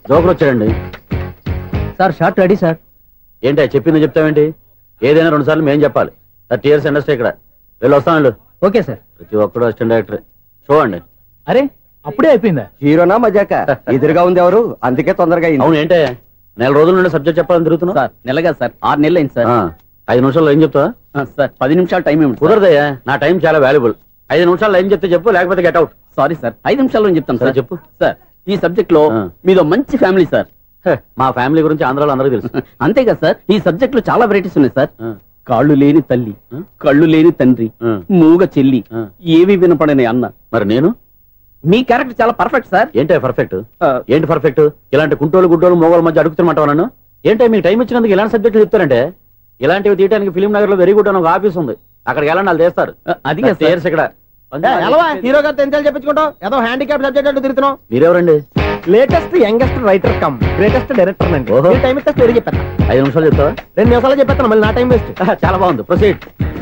Joker వచ్చాడండి. Sir short ready sir. ఏంటి చెప్పింది చెప్తావేంటి? ఏదైనా 2 సార్లు మేం చెప్పాలి. 30 years ఇండస్ట్రీ ఇక్కడ. వెళ్ళి వస్తాను. Okay sir. ప్రతి ఒక్కడు అసిస్టెంట్ డైరెక్టర్. చూడండి. అరే అప్పుడే అయిపోయిందా? హీరోనా మజాక? ఎదురుగా ఉంది ఎవరు, అందుకే తొందరగా. అవును ఏంటే 4 రోజుల నుండి సబ్జెక్ట్ చెప్పాలని తిరుగుతున్నా సార్. నెలగా సార్, 6 నెలలు అయింది సార్. 5 నిమిషాల్లో ఏం చెప్తా సార్? 10 నిమిషాలు టైం ఏమి కుదరదయ్యా, నా టైం చాలా వాల్యుబుల్. 5 నిమిషాల్లో ఏం చెప్తే చెప్పు, లేకపోతే గెట్ అవుట్. సారీ సార్, 5 నిమిషాల్లో చెప్తాను సార్. చెప్పు సార్. ఈ సబ్జెక్ట్ లో మీదో మంచి ఫ్యామిలీ సార్. మా ఫ్యామిలీ గురించి ఆంధ్రాలో అందరూ తెలుసు. అంతేగా సార్, ఈ సబ్జెక్ట్ లో చాలా వెరైటీస్ ఉన్నాయి సార్. కాళ్ళు లేని తల్లి, కళ్ళు లేని తండ్రి, మూగ చెల్లి, ఏవి వినపడని అన్న. మరి నేను? మీ క్యారెక్టర్ చాలా పర్ఫెక్ట్ సార్. ఏంటే పర్ఫెక్ట్? ఏంటి పర్ఫెక్ట్? ఇలాంటి కుంటోలు గుడ్డోలు మోగోల మధ్య అడుగుతున్నమాట నన్ను. ఏంటంటే మీకు టైం ఇచ్చినందుకు ఇలాంటి సబ్జెక్టులు చెప్తారంటే, ఇలాంటివి తీయడానికి ఫిలిం నగర్ లో వెరీ గుడ్ అని ఒక ఆఫీస్ ఉంది, అక్కడికి వెళ్ళండి, వాళ్ళు చేస్తారు. అది ఇక్కడ హీరో గారితో ఎంత చెప్పించుకుంటావు? ఏదో హ్యాండిక్యాప్ సబ్జెక్ట్ అంటూ తిరుగుతున్నావు. మీరెవరండి? Latest youngest writer come greatest director అండి. టైం ఇస్తే స్టోరీ చెప్పాను. 5 నిమిషాలు చెప్తావా? 2 నిమిషాలు చెప్పేస్తాను, మళ్ళీ నా టైం వేస్ట్. చాలా బాగుంది, ప్రొసీడ్.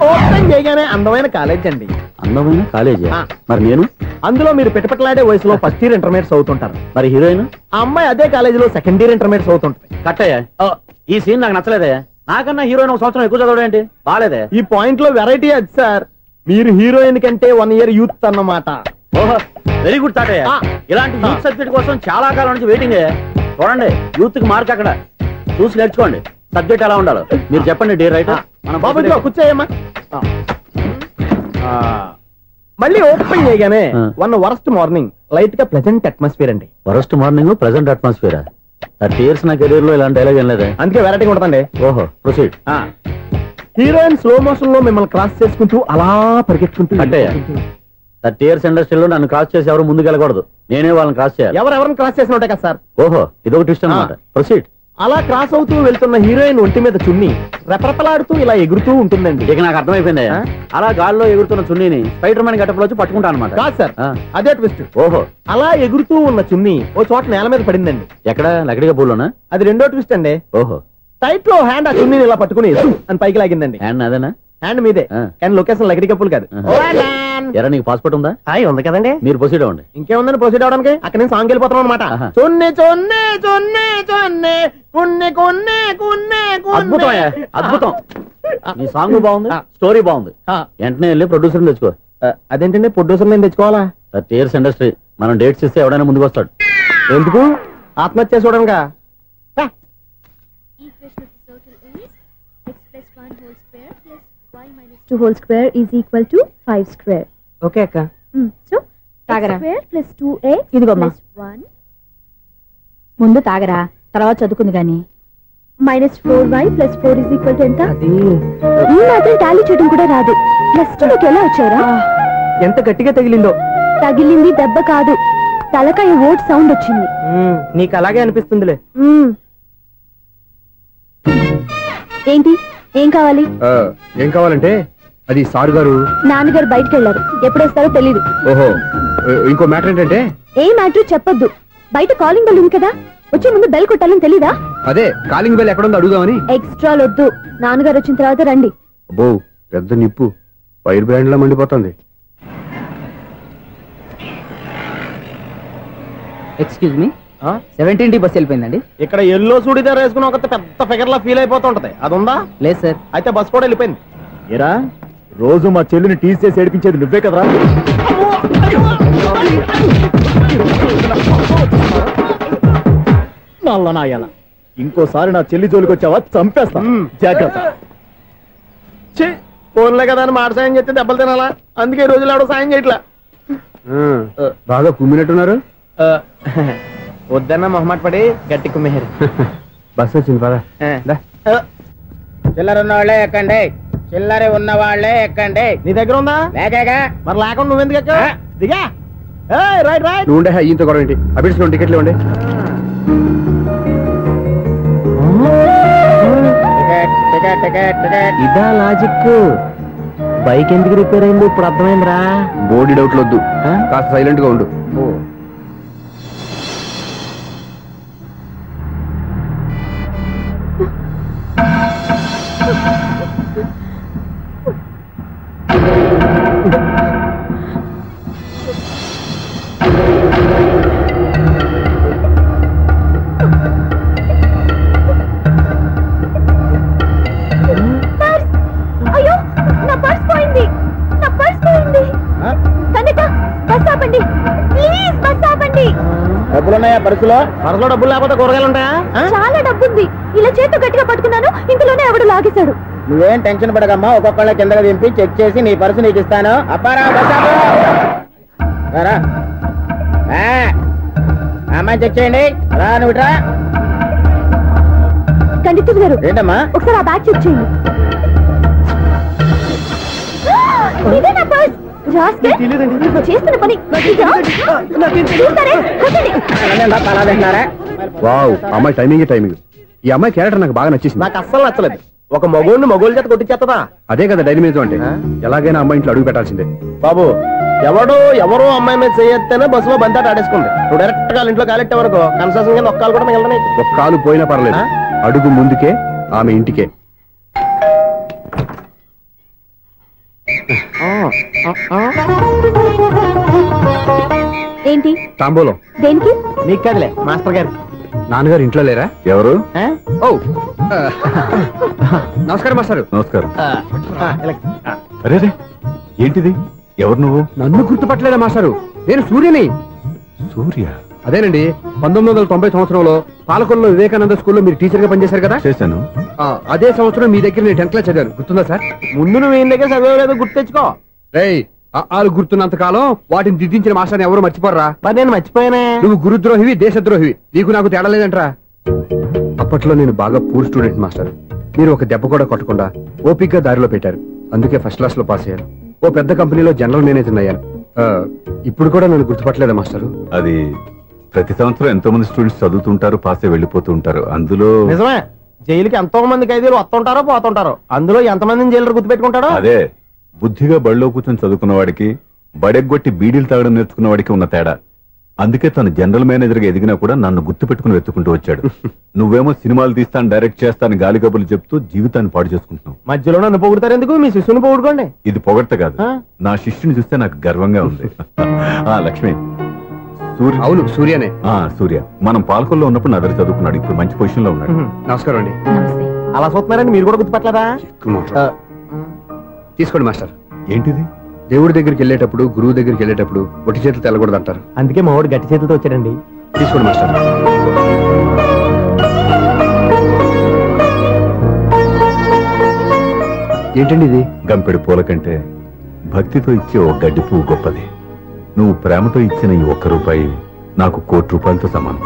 ఓపెన్ చేయగానే అందమైన కాలేజ్ అండి. అందమైన కాలేజీ? మరి నేను? అందులో మీరు పెట్టుపట్లాడే వయసులో ఫస్ట్ ఇయర్ ఇంటర్మీడియట్స్ అవుతుంటారు. మరి హీరోయిన్? ఆ అమ్మాయి అదే కాలేజీలో సెకండ్ ఇయర్ ఇంటర్మీడియట్స్ అవుతుంటాయి. కట్టయ్యా, ఈ సీన్ నాకు నచ్చలేదే. నాకన్నా హీరోయిన్ 1 సంవత్సరం ఎక్కువ చదవడేంటి? బాలేదే. ఈ పాయింట్ లో వెరైటీ అది సార్. మీరు హీరోయిన్ కంటే 1 year యూత్ అన్నమాట. ఓహో, వెరీ గుడ్ తాటయ్య. ఇలాంటి యూత్ సబ్జెక్ట్ కోసం చాలా కాలం నుంచి వెయిటింగ్. చూడండి, యూత్ కి మార్క్ అక్కడ చూసి నేర్చుకోండి. సబ్జెక్ట్ ఎలా ఉండాలో మీరు చెప్పండి. డే రైటర్ మన బాబు కూర్చోయమ్మా. మళ్ళీ ఓపెన్ చేయగానే వన్ వరస్ట్ మార్నింగ్, లైట్ గా ప్లెజెంట్ అట్మాస్ఫియర్ అండి. Worst morning, pleasant atmosphere. 30 years నా కెరీర్ లో ఇలాంటి డైలాగ్ ఏం లేదా? అందుకే వెరైటీ ఉంటుందండి. ఓహో, ప్రొసీడ్. హీరోయిన్ స్లో మోషన్ లో మిమ్మల్ని క్రాస్ చేసుకుంటూ అలా పరిగెత్తుకుంటూ. అంటే 30 years ఇండస్ట్రీలో నన్ను క్రాస్ చేసి ఎవరు ముందుకు వెళ్ళకూడదు, నేనే వాళ్ళని క్రాస్ చేయాలి. ఎవరెవరిని క్రాస్ చేసిన ఉంటాయి కదా సార్. ఓహో, ఇదొక ట్విస్ట్ అన్నమాట. ప్రొసీడ్. అలా క్రాస్ అవుతూ వెళ్తున్న హీరోయిన్ ఒంటి మీద చున్ని రెపరెపలాడుతూ ఇలా ఎగురుతూ ఉంటుందండి. ఇక నాకు అర్థమైపోయింది. అలా గాల్లో ఎగురుతున్న చున్నీని స్పైడర్ మ్యాన్ గెటప్ లో వచ్చి పట్టుకుంటాను అనమాట. కాదు సార్, అదే ట్విస్ట్. ఓహో, అలా ఎగురుతూ ఉన్న చున్ని ఓ చోట నేల మీద పడిందండి. ఎక్కడ? లకడిగా పూలోనా? అది రెండో ట్విస్ట్ అండి. ఓహో, టైట్ లో హ్యాండ్ ఆ చున్నీని ఇలా పట్టుకుని అని పైకి లాగిందండి. హ్యాండ్ అదేనా? హ్యాండ్ మీదే, కానీ లొకేషన్ లకడి కప్పులు కాదు. ఎరా, నీకు పాస్పోర్ట్ ఉందా? ఉంది కదండి. మీరు ప్రొసీడ్ అవ్వండి. ఇంకేముందని ప్రొసీడ్ అవడానికి? అక్కడ నేను సాంగ్ వెళ్ళిపోతున్నాం అనమాట. చొన్నే చొన్నే చొన్నే చొన్నే కున్నే కున్నే కున్నే. అద్భుతం, అద్భుతం. నీ సాంగ్ బాగుంది, స్టోరీ బాగుంది. వెంటనే వెళ్ళి ప్రొడ్యూసర్ తెచ్చుకో. అదేంటండి ప్రొడ్యూసర్ నేను తెచ్చుకోవాలా? 30 years ఇండస్ట్రీ, మనం డేట్స్ ఇస్తే ఎవడైనా ముందుకు వస్తాడు. ఎందుకు? ఆత్మహత్య చూడంగా. X plus 1 whole square is equal to 5 square. Okay అక్క. So తాగరా. X square plus 2x plus 1. ముందు తాగరా, తర్వాత చదువుకుంది గాని. minus 4y plus 4 is equal to ఎంత? ఈ మాత్రం టాలీ చేయడం కూడా రాదు. ప్లస్ 2 లోకి ఎలా వచ్చారా? ఎంత గట్టిగా తగిలిందో. తగిలింది దెబ్బ కాదు, తలకాయ ఓట్ సౌండ్ వచ్చింది. నీకు అలాగే అనిపిస్తుందిలే. ఏంటి, ఏం కావాలి? ఏం కావాలంటే అది సార్ గారు, నాన్నగారు బయటకు వెళ్ళారు, ఎప్పుడేస్తారో తెలీదు. ఓహో, ఇంకో మ్యాటర్ ఏంటంటే. ఏ మ్యాటర్ చెప్పొద్దు, బయట కాలింగ్ బెల్ ఉంది కదా, వచ్చే ముందు బెల్ కొట్టాలని తెలీదా? అదే కాలింగ్ బెల్ ఎక్కడుందో అడుగుదామని. ఎక్స్ట్రా వద్దు, నాన్నగారు వచ్చిన తర్వాత రండి. అబ్బో, పెద్ద నిప్పు, ఫైర్ బ్రాండ్ లా మండిపోతుంది. ఎక్స్క్యూజ్ మీ, 17D బస్ వెళ్ళిపోయిందండి. ఇక్కడ ఎల్లో చూడిదార్ వేసుకుని ఒక పెద్ద ఫిగర్ లా ఫీల్ అయిపోతుంటది, అది ఉందా? లేదు సార్. అయితే బస్ కూడా వెళ్ళిపోయింది. ఏరా, రోజు మా చెల్లిని టీస్ చేసి ఏడిపించేది నువ్వే కదరా? నాయన, ఇంకోసారి నా చెల్లి జోలికి వచ్చావా చంపేస్తా, జాగ్రత్త. ఫోన్లే కదా అని మాట సాయం చేస్తే దెబ్బలు తినాలా? అందుకే ఈ రోజులు ఎవడో సాయం చేయట్లా. బాగా కుమ్మినట్టున్నారు. వద్దన్న మొహమాట పడి గట్టి కుమ్మేరు. బస్ వచ్చింది పద. చిల్లర ఉన్న వాళ్ళే ఎక్కండి, చిల్లర ఉన్న వాళ్ళే ఎక్కండి. నీ దగ్గర ఉందా? లేకగా. మరి లేకుండా నువ్వెందుకు ఎక్క? దిగా. Right right. నువ్వు ఉండే ఇంత గొడవ ఏంటి? అభిడ్స్లో టికెట్లు ఇవ్వండి. ఇదా లాజిక్. బైక్ ఎందుకు రిపేర్ అయింది ఇప్పుడు అర్థమైందిరా. బోడీ డౌట్లు వద్దు, కాస్త సైలెంట్ గా ఉండు. ఉన్నాయా పరుసులో? పరసలో డబ్బులు లేకపోతే కూరగాయలు ఉంటాయా? చాలా డబ్బు ఉంది. ఇలా చేతితో గట్టిగా పట్టుకున్నాను, ఇంతలోనే ఎవడు లాగేశాడు. నువ్వేం టెన్షన్ పడకమ్మా, ఒక్కొక్కళ్ళ కిందగా దింపి చెక్ చేసి నీ పరుసు నీకు ఇస్తాను. అబ్బారా అమ్మాయి చెక్ చేయండి. రా నువ్వు రా. కండితులు గారు ఏంటమ్మా? ఒకసారి ఆ బ్యాగ్ చెక్ చేయండి. ఇదే నా పర్స్. చేస్తున్న పని వావ్, అమ్మాయి టైమింగ్. ఈ అమ్మాయి క్యారెక్టర్ నాకు బాగా నచ్చేసింది. నాకు అస్సలు నచ్చలేదు. ఒక మగోడిని మగోళ్ళ చేత కొట్టించేస్తుందా? అదే కదా డైనమిజం అంటే. ఎలాగైనా అమ్మాయి ఇంట్లో అడుగు పెట్టాల్సిందే. బాబు, ఎవరో అమ్మాయి మీద చేయొత్తేనే బస్సులో బంతాట ఆడేసుకుంది. నువ్వు డైరెక్ట్ గా ఇంట్లో కాలెట్టే వరకు కన్సెషన్ కింద ఒక్కలు కూడా మిగలనే. ఒక కాలు పోయినా పర్లేదు, అడుగు ముందుకే, ఆమె ఇంటికే. ఏంటి? తాంబూలం. దేనికి? నీకు కదలే, మాస్టర్ గారు. నాన్నగారు ఇంట్లో లేరా? ఎవరు? ఓ నమస్కారం మాస్టారు. నమస్కారం. అరే ఏంటిది? ఎవరు నువ్వు? నన్ను గుర్తుపట్టలేదా మాస్టారు? నేను సూర్యని. సూర్య? అదేనండి, 1990 సంవత్సరంలో పాలకొల్లో వివేకానంద స్కూల్లో మీరు టీచర్ గా పనిచేశారు కదా? చేశాను. అదే సంవత్సరం మీ దగ్గర నేను 10th క్లాస్ చదివాను, గుర్తుందా సార్? ముందు నువ్వు ఈయన దగ్గర చదివేలేదు, గుర్తు తెచ్చుకో. రేయ్, ఆలు గుర్తున్నంత కాలం వాటిని దిద్దించిన మాస్టర్ని ఎవరు మర్చిపోర్రా? మరి నేను మర్చిపోయానే. నువ్వు గురుద్రోహివి, దేశద్రోహివి. నీకు నాకు తేడా లేదంట్రా. అప్పట్లో నేను బాగా పూర్ స్టూడెంట్ మాస్టర్. మీరు ఒక దెబ్బ కూడా కొట్టకుండా ఓపిగ్గా దారిలో పెట్టారు. అందుకే ఫస్ట్ క్లాస్ లో పాస్ అయ్యాను. ఓ పెద్ద కంపెనీలో జనరల్ మేనేజర్ అయ్యాను. ఇప్పుడు కూడా నన్ను గుర్తుపట్టలేదా మాస్టర్? అది ప్రతి సంవత్సరం ఎంతో మంది స్టూడెంట్స్ చదువుతుంటారు, పాస్ అయి వెళ్ళిపోతూ ఉంటారు. అందులో నిజమే, జైలుకి ఎంతో మంది ఖైదీలు వస్తుంటారో పోతుంటారో. అందులో ఎంతమందిని జైలు గుర్తుపెట్టుకుంటాడో. అదే బుద్ధిగా బడిలో కూర్చొని చదువుకున్న వాడికి, బడెగ్గొట్టి బీడీలు తాగడం నేర్చుకున్న వాడికి ఉన్న తేడా. అందుకే తను జనరల్ మేనేజర్ గా ఎదిగినా కూడా నన్ను గుర్తు పెట్టుకుని వెతుకుంటూ వచ్చాడు. నువ్వేమో సినిమాలు తీస్తాను, డైరెక్ట్ చేస్తాను గాలి కబుర్లు చెప్తూ జీవితాన్ని పాడు చేసుకుంటున్నావు. మధ్యలో నన్ను పొగుడతారు ఎందుకు? మీ శిష్యుని పొగుడుకోండి. ఇది పొగడ్త కాదు, నా శిష్యుని చూస్తే నాకు గర్వంగా ఉంది. లక్ష్మి. అవును, సూర్యనే. సూర్య మనం పాలకొల్లో ఉన్నప్పుడు నా దగ్గర చదువుకున్నాడు. ఇప్పుడు మంచి పొజిషన్ లో ఉన్నాడు. నమస్కారం అండి. అలా చూస్తున్నారండి, మీరు కూడా గుర్తుపట్టలేదా? తీసుకోండి మాస్టర్. ఏంటిది? దేవుడి దగ్గరికి వెళ్ళేటప్పుడు, గురువు దగ్గరికి వెళ్ళేటప్పుడు ఒట్టి చేతులు తెల్లకూడదు అంటారు. అందుకే మా వాడు గట్టి చేతులతో వచ్చాడండి. తీసుకోండి మాస్టర్. ఏంటండి ఇది? గంపెడు పూల కంటే భక్తితో ఇచ్చే ఓ గడ్డి పువ్వు గొప్పది. నువ్వు ప్రేమతో ఇచ్చిన ఈ ₹1 నాకు ₹1,00,00,000తో సమానం.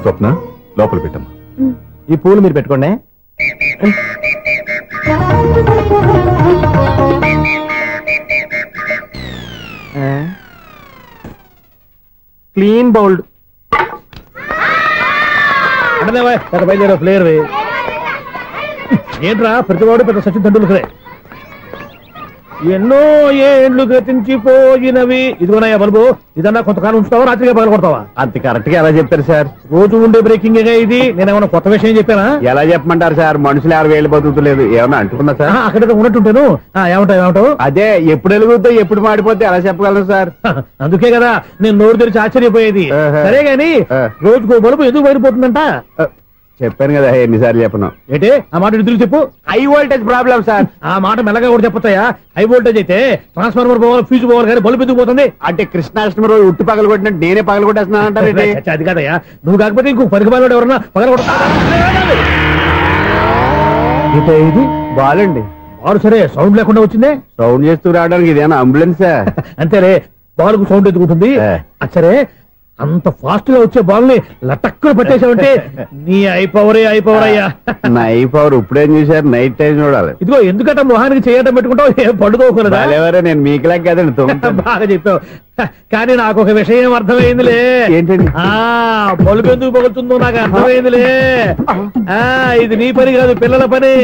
స్వప్న, లోపల పెట్టమ్మా. ఈ పూలు మీరు పెట్టుకోండి. Clean bowled. బయలుదేరా ప్లేయర్. ఏంట్రా ప్రతివాడు పెద్ద సచిన్ తెండూల్కరే. ఎన్నో ఏండ్లు గతించిపోయినవి. ఇదిగోనయ్యా బల్బు, ఇదన్నా కొంతకాలం ఉంచుతావా, రాత్రిగా పగల కొడతావా? అంత కరెక్ట్ గా ఎలా చెప్పారు సార్? రోజు ఉండే బ్రేకింగ్ ఇది. నేనేమన్నా కొత్త విషయం చెప్పానా? ఎలా చెప్పమంటారు సార్? మనుషులు 60 ఏళ్ళు బతుకుతలేదు, ఏమన్నా అంటున్నా సార్? అక్కడ ఉన్నట్టుంటాను. ఏమంటావు? అదే ఎప్పుడు వెలుగుతో ఎప్పుడు మాడిపోతే ఎలా చెప్పగలరు సార్? అందుకే కదా నేను నోరు తెరిచి ఆశ్చర్యపోయేది. సరే గాని రోజుకో బల్బు ఎందుకు బయటపోతుందంట? చెప్పాను కదా, ఎన్నిసార్లు చెప్పను. ఏంటి ఆ మాట ఇద్దరు చెప్పు. High voltage problem sir. ఆ మాట మెల్లగా కూడా చెప్పొచ్చాయా? హై వోల్టేజ్ అయితే ట్రాన్స్ఫార్మర్ పోవాలి, ఫ్యూజ్ పోవాలి, కానీ బల్బు ఎందుకు పోతుంది? అంటే కృష్ణాష్టమి రోజు ఉట్టి పగలు కొట్టినట్టు నేనే పగలు కొట్టేస్తున్నాను అంటారు. అది కాదయ్యా, నువ్వు కాకపోతే ఇంకో 10 బాలు ఎవరన్నా పగల కొడతా. ఇది బాలండి. బాలు సరే, సౌండ్ లేకుండా వచ్చిందే. సౌండ్ చేస్తూ రావడానికి ఇదేనా అంబులెన్సా? అంతేలే, బాలుకు సౌండ్ ఎదుగుతుంది. సరే, అంత ఫాస్ట్ గా వచ్చే బాల్ ని లటక్కులు పట్టేసావంటే నీ ఐపవర్ అయ్యా. నా ఐపవర్ ఇప్పుడేం చూసారు? నైట్ టైం చూడాలి. ఇదిగో ఎందుకంటే మొహానికి చేయటం పెట్టుకుంటావు, ఏం పండుకోకూడదా? నేను మీకులా కదండి. బాగా చెప్పావు. కానీ నాకు ఒక విషయం అర్థమైందిలే. ఏంటండి? బల్బు ఎందుకు పగులుతుందో నాకు అర్థమైందిలే. ఇది నీ పని కాదు, పిల్లల పని.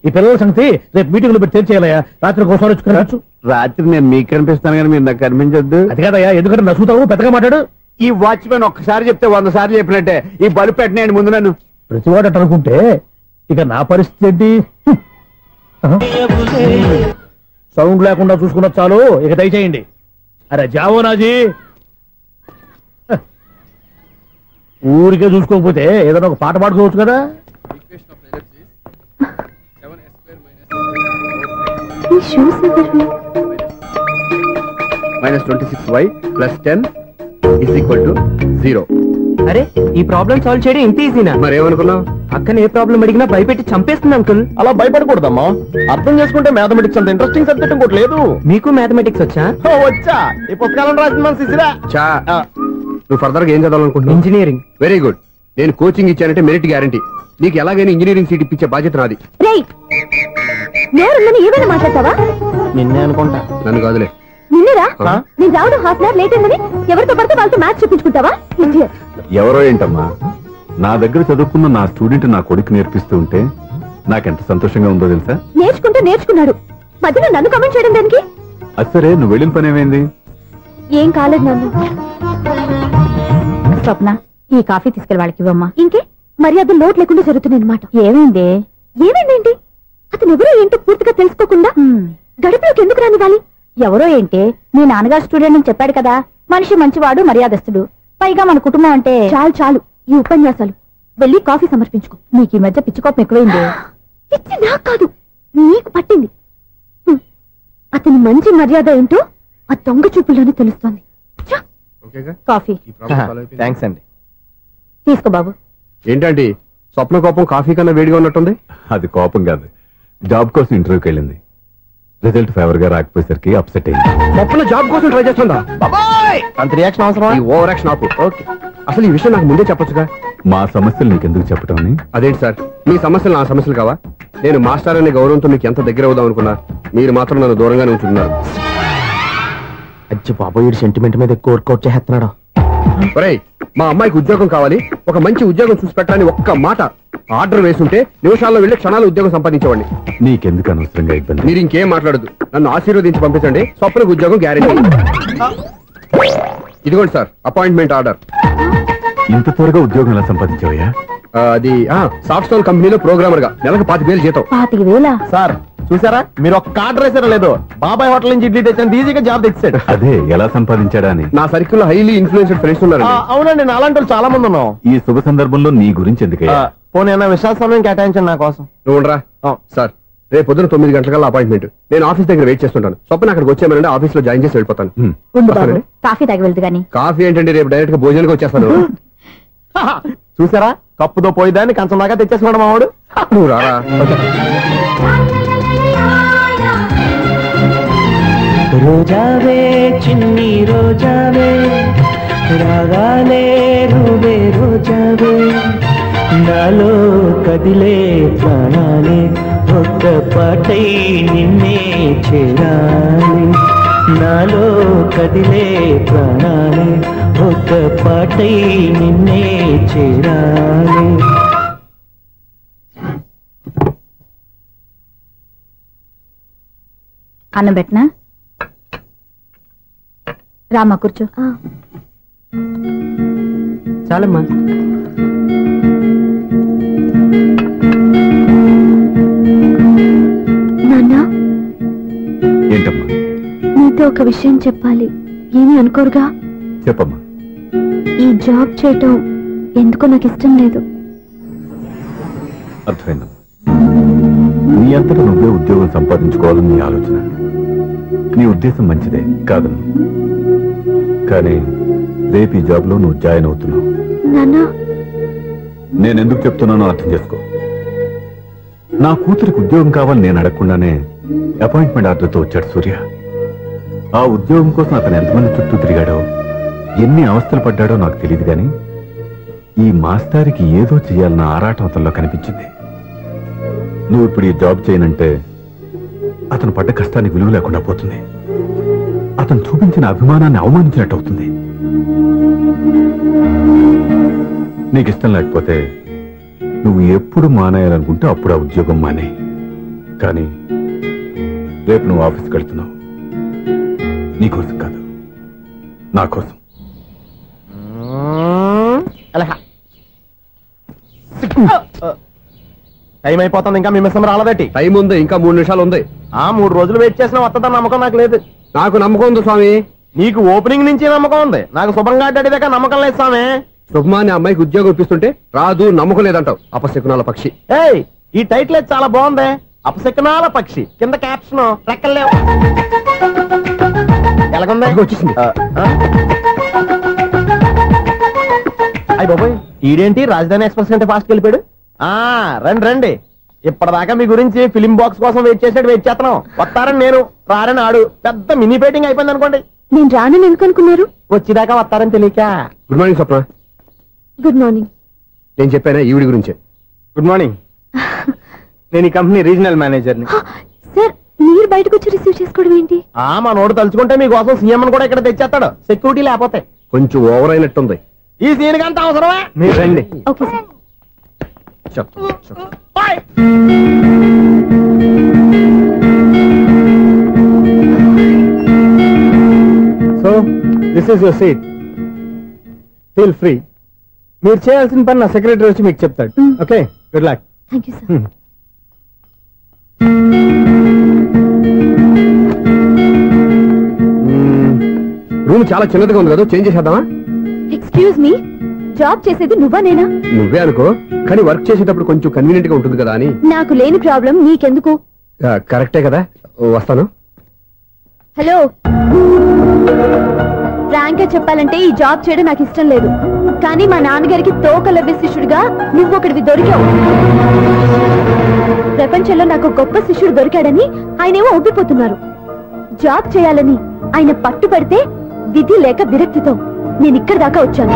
ఈ పిల్లల సంగతి రేపు మీటింగ్ లో పెట్టి తెలిసేయాలయ్యా. రాత్రి ఒకసారి వచ్చి రాత్రి నేను మీకు కనిపిస్తాను కానీ మీరు నాకు కనిపించొద్దు. అది కాదయ్యా, ఎందుకంటే నచ్చుతావు, పెద్దగా మాట్లాడు. ఈ వాచ్మెన్ ఒక్కసారి చెప్తే 100 సార్లు చెప్పినట్టే. ఈ బల్బు పెట్టినాయండి ముందు నన్ను. ప్రతివాడు అట్ట అనుకుంటే ఇక నా పరిస్థితి ఏంటి? సౌండ్ లేకుండా చూసుకున్న చాలు, ఇక దయచేయండి. అరే జావో నాజీ, ఊరికే చూసుకోకపోతే ఏదైనా ఒక పాట పాడుకోవచ్చు కదా. -26y + 10 = 0. అరే ఈ ప్రాబ్లం సాల్వ్ చేయడం ఇంత ఈజీనా? మరేమనుకున్నావు? అక్కనే ఏ ప్రాబ్లం అడిగినా భయపెట్టి చంపేస్తుంది అంకుల్. అలా భయపడకూడదమ్మా. అర్థం చేసుకుంటే మ్యాథమెటిక్స్ అంత ఇంట్రెస్టింగ్ సబ్జెక్ట్ ఇంకోటి లేదు. మీకు మ్యాథమెటిక్స్ వచ్చా? వచ్చా, ఈ పుస్తకాలను రాసిన మన శిశిరా. చా నువ్వు ఫర్దర్ గా ఏం చదవాలనుకుంటున్నావు? ఇంజనీరింగ్. Very good. నేను కోచింగ్ ఇచ్చానంటే మెరిట్ గ్యారంటీ. నీకు ఎలాగైనా ఇంజనీరింగ్ సీట్ ఇప్పించే బాధ్యత నాది. ఏమైనా మాట్లాడతావా? నిన్నే అనుకుంటా. నన్ను కాదులే. నిన్నరా నేను రావడం హాఫ్ అన్ అవర్ లేట్ అయిందని ఎవరితో పడితే వాళ్ళతో మ్యాచ్ చూపించుకుంటావా? ఎవరో ఏంటమ్మా, నా దగ్గర చదువుకున్న నా స్టూడెంట్ నా కొడుకు నేర్పిస్తూ ఉంటే నాకెంత సంతోషంగా ఉందో తెలుసా? నేర్చుకుంటే నేర్చుకున్నాడు, మధ్యలో నన్ను కమెంట్ చేయడం దానికి? అది సరే, నువ్వు వెళ్ళిన పని ఏమైంది? ఏం కాలేదు నన్ను. స్వప్న, ఈ కాఫీ తీసుకెళ్ళి వాళ్ళకి ఇవ్వమ్మా. ఇంకే మర్యాద లోటు లేకుండా జరుగుతుంది అనమాట. ఏమైంది? ఏమైందేంటి? అతను ఎవరో ఏంటో పూర్తిగా తెలుసుకోకుండా గడిపలోకి ఎందుకు రానివ్వాలి? ఎవరో ఏంటి, మీ నాన్నగారు స్టూడెంట్ అని చెప్పాడు కదా. మనిషి మంచివాడు, మర్యాదస్తుడు, పైగా మన కుటుంబం అంటే. చాలు చాలు ఈ ఉపన్యాసాలు, వెళ్ళి కాఫీ సమర్పించుకో. నీకు ఈ మధ్య పిచ్చికోపం ఎక్కువైంది. పిచ్చి నాకు కాదు, నీకు పట్టింది. అతని మంచి మర్యాద ఏంటో ఆ దొంగ చూపుల్లోనే తెలుస్తోంది. కాఫీ థ్యాంక్స్ అండి. తీసుకో బాబు. ఏంటంటే స్వప్న కోపం కాఫీ కన్నా వేడిగా ఉన్నట్టుంది? అది కోపం కాదు, జాబ్ కోసం ఇంటర్వ్యూకి వెళ్ళింది. రిజల్ట్ ఫేవర్ గా రాకపోయేసరికి అప్సెట్ అయింది. స్వప్న జాబ్ కోసం ట్రై చేస్తుందా? అంత రియాక్షన్ అవసరం? ఈ ఓవర్ యాక్షన్ ఆపు. ఓకే, అసలు ఈ విషయం నాకు ముందే చెప్పొచ్చుగా. మా సమస్యలు నీకెందుకు చెప్పటం అని. అదేంటి సార్, మీ సమస్యలు నా సమస్యలు కావా? నేను మాస్టర్ అనే గౌరవంతో మీకు ఎంత దగ్గర అవుదాం అనుకున్నా, మీరు మాత్రం నన్ను దూరంగానే ఉంచుతున్నారు. అచ్చి బాబోయ్, సెంటిమెంట్ మీద ఎక్కువ వర్కౌట్ చేస్తున్నాడు. ఒరేయ్, మా అమ్మాయికి ఉద్యోగం కావాలి, ఒక మంచి ఉద్యోగం చూసి పెట్టాలని ఒక్క మాట ఆర్డర్ వేసుంటే నిమిషాల్లో వెళ్ళి క్షణాలు ఉద్యోగం సంపాదించేవాడిని. నీకెందుకు అనవసరంగా ఇబ్బంది? మీరు ఇంకేం మాట్లాడదు, నన్ను ఆశీర్వదించి పంపించండి. స్వప్నకు ఉద్యోగం గ్యారెంటీ. ఇదిగోండి సార్ అపాయింట్మెంట్ ఆర్డర్. ఇంత త్వరగా ఉద్యోగం ఎలా సంపాదించావయ్యా? అది సాఫ్ట్వేర్ కంపెనీలో ప్రోగ్రామర్ గా నెలకు 25,000 జీతం. 25,000? సార్ చూసారా, మీరు ఒక్క ఆర్డర్ వేసారా లేదు, బాబాయ్ హోటల్ నుంచి ఇడ్లీ తెచ్చిన ఈజీగా జాబ్ తెచ్చాడు. అదే ఎలా సంపాదించాడా అని. నా సర్కిల్ లో హైలీ ఇన్ఫ్లుయెన్స్డ్ ఫ్రెండ్స్ ఉన్నారు. అవునండి, నా అలాంటి వాళ్ళు చాలా మంది ఉన్నాం. ఈ శుభ సందర్భంలో నీ గురించి ఎందుకయ్యా? పోనీ అన్న విశాల సమయం కేటాయించండి నా కోసం. నువ్వు ఉండరా. సార్ రేపు పొద్దున 9 గంటలకల్లా అపాయింట్మెంట్. నేను ఆఫీస్ దగ్గర వెయిట్ చేస్తుంటాను. స్వప్న అక్కడికి వచ్చేయమనండి, ఆఫీస్ లో జాయిన్ చేసి వెళ్ళిపోతాను. ఉండు బాబు, కాఫీ తాగి వెళ్తు గాని. కాఫీ ఏంటండి, రేపు డైరెక్ట్ గా భోజనానికి వచ్చేస్తాను. చూసారా, కప్పుతో పోయిదాన్ని కంచం దాకా తెచ్చేసుకోవడం మావాడు. నువ్వు రారా. రోజావే చిన్ని రోజావే, రాగాలే రూబే రోజావే, నాలో కదిలే ప్రాణాలే ఒక్క పాటై నిన్నే చేరాలి. నాలో కదిలే ప్రాణాలే ఒక్క పాటై నిన్నే చేరాలి. అన్నం పెట్టనా? రామా కూర్చో. చాలమ్మా. నాన్నా, ఏంటమ్మా? నీతో ఒక విషయం చెప్పాలి. ఏమీ అనుకోరుగా? చెప్పమ్మా. ఈ జాబ్ చేయటం ఎందుకో నాకు ఇష్టం లేదు. అర్థమైందమ్మా, నీ అంతటా నువ్వే ఉద్యోగం సంపాదించుకోవాలని నీ ఆలోచన. నీ ఉద్దేశం మంచిదే కాదమ్మా, కానీ రేపు ఈ జాబ్ లో నువ్వు జాయిన్ అవుతున్నావు. నాన్నా, నేనెందుకు చెప్తున్నానో అర్థం చేసుకో. నా కూతురికి ఉద్యోగం కావాలని నేను అడగకుండానే అపాయింట్మెంట్ ఆర్డర్తో వచ్చాడు సూర్య. ఆ ఉద్యోగం కోసం అతను ఎంతమంది చుట్టూ తిరిగాడో, ఎన్ని అవస్థలు పడ్డాడో నాకు తెలియదు, కానీ ఈ మాస్టారికి ఏదో చెయ్యాలన్న ఆరాటం అతనిలో కనిపించింది. నువ్వు ఇప్పుడు ఈ జాబ్ చేయనంటే అతను పడ్డ కష్టానికి విలువ లేకుండా పోతుంది. అతను చూపించిన అభిమానాన్ని అవమానించినట్టు అవుతుంది. నీకు ఇష్టం లేకపోతే నువ్వు ఎప్పుడు మానేయాలనుకుంటే అప్పుడు ఆ ఉద్యోగం మానే. కానీ రేపు నువ్వు ఆఫీస్కి వెళ్తున్నావు, నీకోసం కాదు, నా కోసం. టైం అయిపోతుంది, ఇంకా మీ మిస్సం రాలేదటి. టైం ఉంది, ఇంకా 3 నిమిషాలు ఉంది. 3 రోజులు వెయిట్ చేసిన వస్తుందని నమ్మకం నాకు లేదు. నాకు నమ్మకం ఉంది స్వామి. నీకు ఓపెనింగ్ నుంచి నమ్మకం ఉంది, నాకు శుభంగా అడ్డాక నమ్మకం లేదు స్వామి. శుభమాని అమ్మాయికి ఉద్యోగం ఇప్పిస్తుంటే రాదు, నమ్మకం లేదంటావు. అపశకునాల పక్షి. ఏయ్, ఈ టైటిల్ అయితే చాలా బాగుంది. అపశకునాల పక్షి, కింద క్యాప్షన్ రెక్కలేవు. ఎలాగుంది? వచ్చేసింది. అయ్యి బాబోయ్, ఈడేంటి రాజధాని ఎక్స్ప్రెస్ కంటే ఫాస్ట్ వెళ్ళిపోయాడు. రండి రండి, ఇప్పటిదాకా మీ గురించి ఫిలిం బాక్స్ కోసం వెయిట్ చేస్తున్నాం. వస్తారని నేను, రారని ఆడు. పెద్ద మినీ పేటింగ్ అయిపోయింది అనుకోండి. నేను రానని ఎందుకు అనుకున్నారు? వచ్చేదాకా వస్తారని తెలియక. Good morning Swapna. Good morning. నేను చెప్పానా ఈవిడి గురించే. Good morning. నేను ఈ కంపెనీ రీజనల్ మేనేజర్ని. సార్, మీరు బయటకు వచ్చి రిసీవ్ చేసుకోవడం ఏంటి? మా నోడు తలుచుకుంటే మీకోసం సీఎం అని కూడా ఇక్కడ తెచ్చేస్తాడు, సెక్యూరిటీ లేకపోతే. కొంచెం ఓవర్ అయినట్టుంది. ఈ సీన్ కంత అవసరమా? మీరు రండి. Okay sir. So this is your seat, feel free. మీరు చేయాల్సిన పని నా సెక్రటరీ వచ్చి మీకు చెప్తాడు. Okay, good luck. Thank you sir. Room చాలా చిన్నదిగా ఉంది కదా, చేంజ్ చేసేద్దామా? ఎక్స్క్యూజ్ మీ, జాబ్ చేసేది నువ్వా నేనా? నువ్వే అనుకో, కానీ వర్క్ చేసేటప్పుడు కొంచెం కన్వీనియంట్ గా ఉంటుంది కదా అని. నాకు లేని ప్రాబ్లం నీకెందుకు? కరెక్టే కదా, వస్తాను. హలో, ఫ్రాంక్ గా చెప్పాలంటే ఈ జాబ్ చేయడం నాకు ఇష్టం లేదు. కానీ మా నాన్నగారికి తోకలవ్య శిష్యుడిగా నువ్వు ఒకటివి దొరికావు. ప్రపంచంలో నాకు గొప్ప శిష్యుడు దొరికాడని ఆయనేమో ఒప్పిపోతున్నారు. జాబ్ చేయాలని ఆయన పట్టుబడితే విధి లేక విరక్తితో నేను ఇక్కడి దాకా వచ్చాను.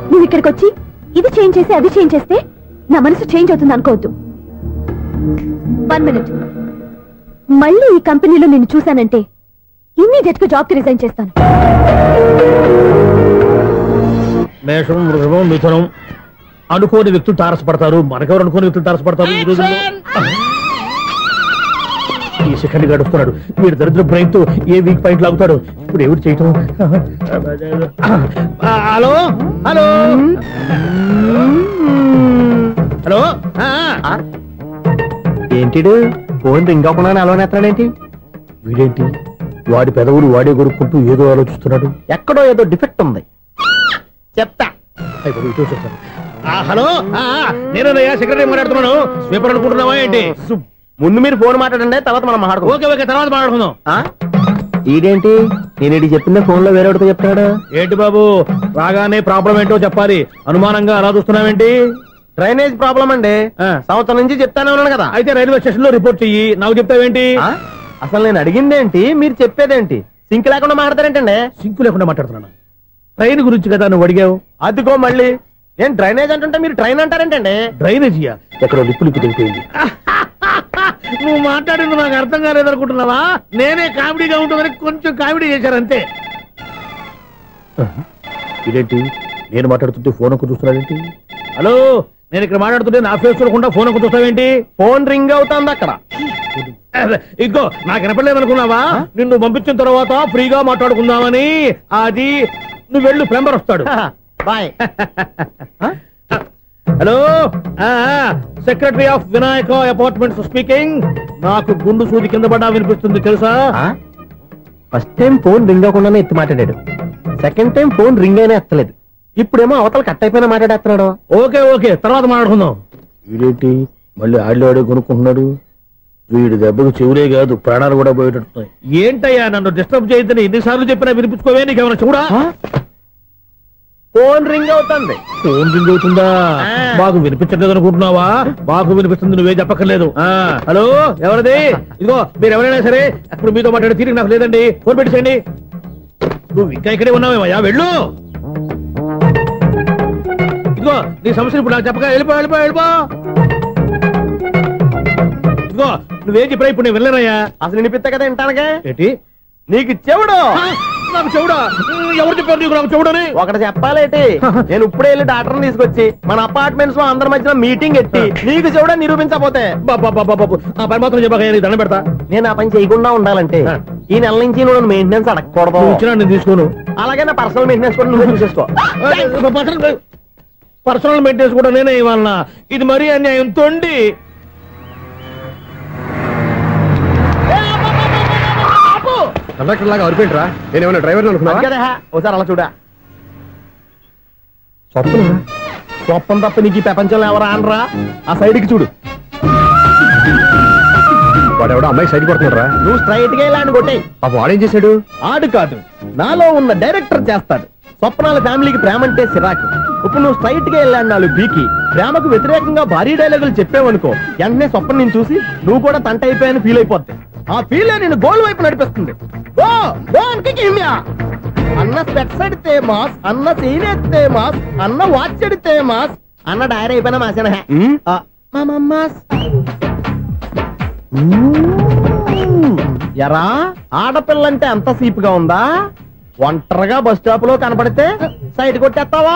నువ్వు ఇక్కడికి వచ్చి ఇది చేంజ్ చేసి అది చేంజ్ చేస్తే నా మనసు చేంజ్ అవుతుంది అనుకోవద్దు. 1 minute. మళ్ళీ ఈ కంపెనీలో నేను చూశానంటే ఇమ్మీడియట్ గా జాబ్ కి రిజైన్ చేస్తాను. మేషం, వృషభం, మిథునం అనుకోని వ్యక్తులు తారసపడతారు. మనకెవరు అనుకోని వ్యక్తులు తారసపడతారు ఈ రోజుల్లో? ఈ సెకండ్ గడుస్తున్నాడు వీడు దరిద్ర బ్రెయిన్ తో ఏ వీక్ పాయింట్ లాగుతాడు. ఇప్పుడు ఎవరు చేయటం? Hello hello hello. ఏంటిడు ఫోన్ రింగ్ అవ్వకుండా అలవనేస్తాడేంటి? వీడేంటి వాడి పెదవులు వాడే కొరుక్కుంటూ ఏదో ఆలోచిస్తున్నాడు. ఎక్కడో ఏదో డిఫెక్ట్ ఉంది, చెప్తా. హలో, నేనయ్యా సెక్రటరీ మాట్లాడుతున్నాను. స్వీపర్ అనుకుంటున్నావా ఏంటి? ముందు మీరు ఫోన్ మాట్లాడండి, తర్వాత మనం మాట్లాడుకో. ఓకే ఓకే, తర్వాత మాట్లాడుకుందాం. ఈడేంటి నేను చెప్పిందే ఫోన్ లో వేరే ఒకటి చెప్తాడు. ఏంటి బాబు, రాగానే ప్రాబ్లం ఏంటో చెప్పాలి. అనుమానంగా అలా చూస్తున్నావేంటి? డ్రైనేజ్ ప్రాబ్లం అండి, సంవత్సరం నుంచి చెప్తానే ఉన్నాను కదా. అయితే రైల్వే స్టేషన్ లో రిపోర్ట్ చెయ్యి, నాకు చెప్తావేంటి? అసలు నేను అడిగిందేంటి, మీరు చెప్పేదేంటి? సింక్ లేకుండా మాట్లాడతారేంటండి? సింకు లేకుండా మాట్లాడుతున్నాను. ట్రైన్ గురించి కదా నువ్వు అడిగావు. అదిగో మళ్ళీ నేను డ్రైనేజ్ అంటుంటే మీరు ట్రైన్ అంటారేంటండి? డ్రైనేజీయా? ఎక్కడో లిప్పు తెగిపోయింది. నువ్వు మాట్లాడింది నాకు అర్థం కాలేదనుకుంటున్నావా? నేనే కామెడీగా ఉంటుందని కొంచెం కామెడీ చేశారంతే. ఇదేంటి నేను మాట్లాడుతుంటే ఫోన్ ఒక్క చూస్తున్నాడేంటి? హలో, నేను ఇక్కడ మాట్లాడుతుంటే నా ఫేస్ చూడకుండా ఫోన్ ఒక్క చూస్తావేంటి? ఫోన్ రింగ్ అవుతుంది అక్కడ. ఇదిగో నాకు వినపడలేదు అనుకున్నావా? నిన్ను పంపించిన తర్వాత ఫ్రీగా మాట్లాడుకుందామని. అది నువ్వు వెళ్ళు, ప్లంబర్ వస్తాడు. Bye. Hello, secretary of Vinayaka apartments speaking. నాకు గుండు సూది కింద పడ్డా వినిపిస్తుంది తెలుసా? ఫస్ట్ టైం ఫోన్ రింగ్ అవ్వకుండానే ఎత్తి మాట్లాడాడు, సెకండ్ టైం ఫోన్ రింగ్ అయినా ఎత్తలేదు, ఇప్పుడేమో అవతల కట్ అయిపోయినా మాట్లాడేస్తున్నాడు. ఓకే ఓకే, తర్వాత మాట్లాడుకుందాం. వీడేంటి మళ్ళీ ఆడిలో ఆడి కొనుక్కుంటున్నాడు? వీడి దెబ్బకు చెవులే కాదు ప్రాణాలు కూడా పోయేటట్టున్నాయి. ఏంటయ్యా నన్ను డిస్టర్బ్ చేయొద్దని ఎన్నిసార్లు చెప్పినా వినిపించుకోవే? నీకేమైనా చూడా? ఫోన్ రింగ్ అవుతుంది. ఫోన్ రింగ్ అవుతుందా? మాకు వినిపించలేదు అనుకుంటున్నావా? మాకు వినిపిస్తుంది, నువ్వే చెప్పక్కర్లేదు. హలో, ఎవరిది? ఇదిగో మీరు ఎవరైనా సరే అప్పుడు మీతో మాట్లాడే తీరిక నాకు లేదండి. ఫోన్ పెట్టేసేయండి. నువ్వు ఇంకా ఇక్కడే ఉన్నావేమయ్యా, వెళ్ళు. ఇదిగో నీ సమస్యలు ఇప్పుడు నాకు చెప్పక వెళ్ళిపో వెళ్ళిపో వెళ్ళిపో. ఇదిగో నువ్వేం చెప్పరా ఇప్పుడు నేను వెళ్ళానయ్యా. అసలు వినిపిస్తా కదా వింటానుగా. ఏంటి నీకు చెవుడు? నాకు చెవుడా? ఎవరు చెప్పారు నీకు నాకు చెవుడని? ఒకటి చెప్పాలేటి, నేను ఇప్పుడే వెళ్ళి డాక్టర్ని తీసుకొచ్చి మన అపార్ట్మెంట్స్ లో అందరి మధ్యన మీటింగ్ ఎట్టి నీకు చెవుడా నిరూపించకపోతే బాబు ఆ పని మాత్రం చెప్పక దండం పెడతా. నేను ఆ పని చేయకుండా ఉండాలంటే ఈ నెల నుంచి నువ్వు మెయింటెనెన్స్ అడగకూడదు. ఇచ్చినా నేను తీసుకోను. అలాగే నా పర్సనల్ మెయింటెనెన్స్ కూడా నువ్వే చూసేసుకో. పర్సనల్ మెయింటెనెన్స్ కూడా నేనే ఇవ్వాలన్నా? ఇది మరీ అన్యాయం తొండి. కండక్టర్ లాగా అరిపోయింట్రా, నేనేమన్నా డ్రైవర్ అనుకున్నా? ఒకసారి అలా చూడా. స్వప్నం తప్ప నీకు ఈ ప్రపంచంలో ఎవరా అనరా? ఆ సైడ్కి చూడు. వాడెవడో అమ్మాయి సైడ్ కొడుతున్నారా? నువ్వు స్ట్రైట్ గా ఇలా కొట్టే. వాడేం చేశాడు? ఆడు కాదు, నాలో ఉన్న డైరెక్టర్ చేస్తాడు. స్వప్నాల ఫ్యామిలీకి ప్రేమ అంటే సిరాకు. ఇప్పుడు నువ్వు స్ట్రైట్ గా వెళ్ళాడు 4 బీకి ప్రేమకు వ్యతిరేకంగా భారీ డైలాగులు చెప్పావనుకో, వెంటనే స్వప్న నేను చూసి నువ్వు కూడా తంట అయిపోయాను ఫీల్ అయిపోద్ది. ఆ ఫీల్ నేను గోల్ వైపు నడిపిస్తుంది. అన్న స్పెక్స్ అడితే మాస్, అన్న సీన్ ఎత్తే మాస్, అన్న వాచ్ అడితే మాస్, అన్న డైరీ అయిపోయినా మాసేనా ఎరా ఆడపిల్లంటే అంత సీప్ గా ఉందా? ఒంటరిగా బస్ స్టాప్ లో కనపడితే సైడ్ కొట్టేస్తావా?